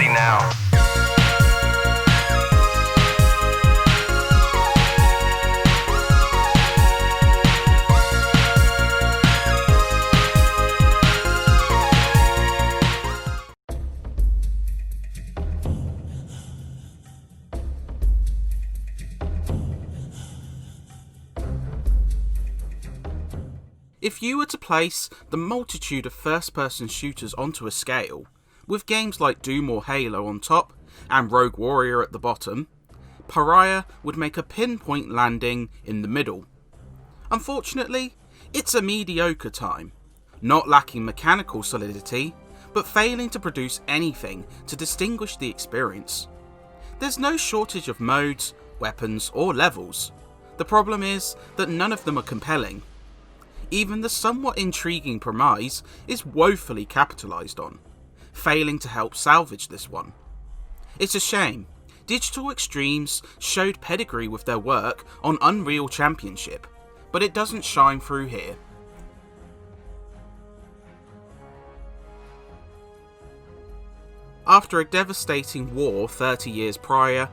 ready now. If you were to place the multitude of first-person shooters onto a scale, with games like Doom or Halo on top, and Rogue Warrior at the bottom, Pariah would make a pinpoint landing in the middle. Unfortunately, it's a mediocre time, not lacking mechanical solidity, but failing to produce anything to distinguish the experience. There's no shortage of modes, weapons, or levels. The problem is that none of them are compelling. Even the somewhat intriguing premise is woefully capitalised on, failing to help salvage this one. It's a shame. Digital Extremes showed pedigree with their work on Unreal Championship, but it doesn't shine through here. After a devastating war 30 years prior,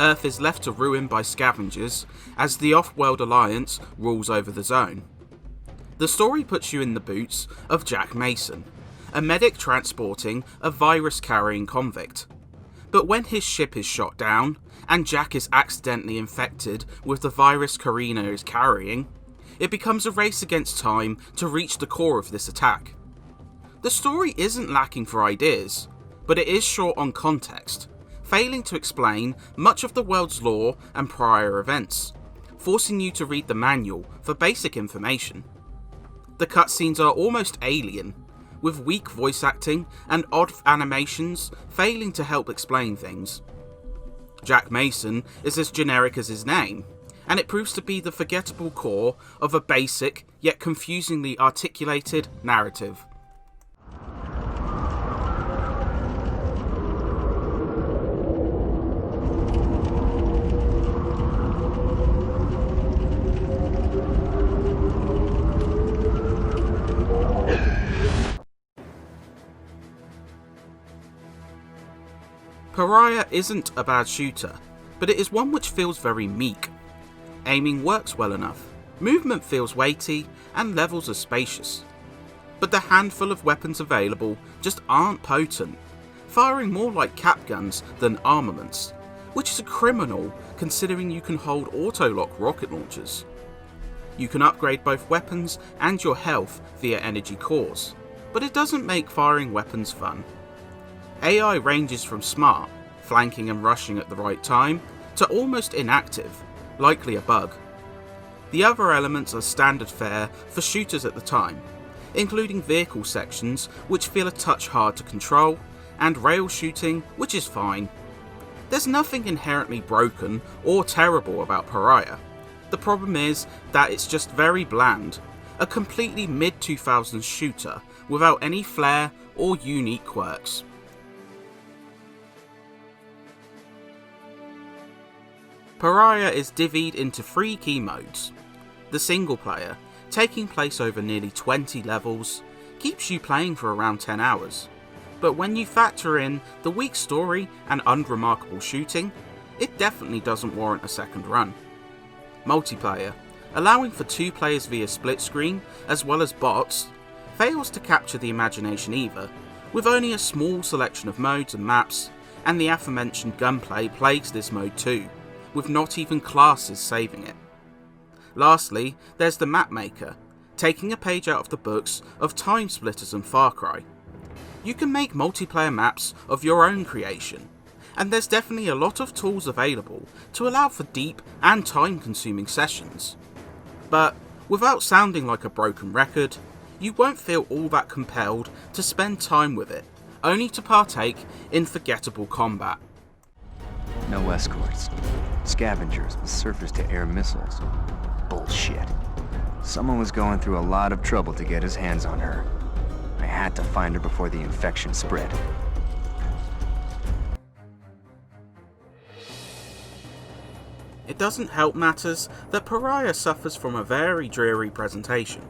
Earth is left to ruin by scavengers as the Off-World Alliance rules over the zone. The story puts you in the boots of Jack Mason, a medic transporting a virus-carrying convict. But when his ship is shot down, and Jack is accidentally infected with the virus Karina is carrying, it becomes a race against time to reach the core of this attack. The story isn't lacking for ideas, but it is short on context, failing to explain much of the world's lore and prior events, forcing you to read the manual for basic information. The cutscenes are almost alien, with weak voice acting and odd animations failing to help explain things. Jack Mason is as generic as his name, and it proves to be the forgettable core of a basic yet confusingly articulated narrative. Pariah isn't a bad shooter, but it is one which feels very meek. Aiming works well enough, movement feels weighty, and levels are spacious. But the handful of weapons available just aren't potent, firing more like cap guns than armaments, which is criminal considering you can hold auto-lock rocket launchers. You can upgrade both weapons and your health via energy cores, but it doesn't make firing weapons fun. AI ranges from smart, flanking and rushing at the right time, to almost inactive, likely a bug. The other elements are standard fare for shooters at the time, including vehicle sections which feel a touch hard to control, and rail shooting which is fine. There's nothing inherently broken or terrible about Pariah. The problem is that it's just very bland, a completely mid-2000s shooter without any flair or unique quirks. Pariah is divvied into 3 key modes. The single player, taking place over nearly 20 levels, keeps you playing for around 10 hours. But when you factor in the weak story and unremarkable shooting, it definitely doesn't warrant a second run. Multiplayer, allowing for 2 players via split screen as well as bots, fails to capture the imagination either, with only a small selection of modes and maps, and the aforementioned gunplay plagues this mode too, with not even classes saving it. Lastly, there's the map maker, taking a page out of the books of Time Splitters and Far Cry. You can make multiplayer maps of your own creation, and there's definitely a lot of tools available to allow for deep and time-consuming sessions. But without sounding like a broken record, you won't feel all that compelled to spend time with it, only to partake in forgettable combat. No escorts. Scavengers with surface-to-air missiles. Bullshit. Someone was going through a lot of trouble to get his hands on her. I had to find her before the infection spread. It doesn't help matters that Pariah suffers from a very dreary presentation.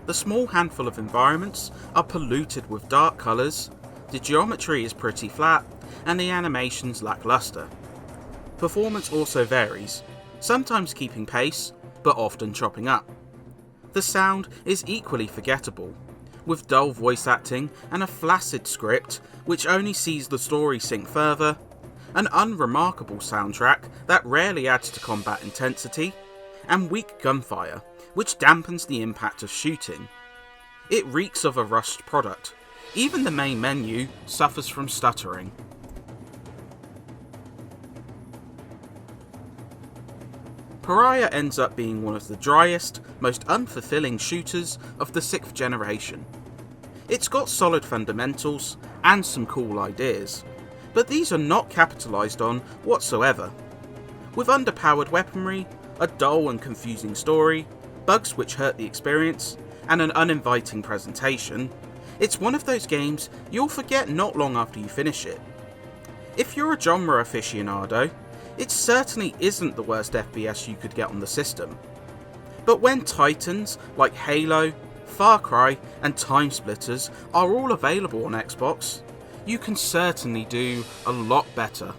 The small handful of environments are polluted with dark colours, the geometry is pretty flat, and the animations lackluster. Performance also varies, sometimes keeping pace, but often chopping up. The sound is equally forgettable, with dull voice acting and a flaccid script which only sees the story sink further, an unremarkable soundtrack that rarely adds to combat intensity, and weak gunfire, which dampens the impact of shooting. It reeks of a rushed product. Even the main menu suffers from stuttering. Pariah ends up being one of the driest, most unfulfilling shooters of the 6th generation. It's got solid fundamentals and some cool ideas, but these are not capitalised on whatsoever. With underpowered weaponry, a dull and confusing story, bugs which hurt the experience, and an uninviting presentation, it's one of those games you'll forget not long after you finish it. If you're a genre aficionado, it certainly isn't the worst FPS you could get on the system. But when titans like Halo, Far Cry and Time Splitters are all available on Xbox, you can certainly do a lot better.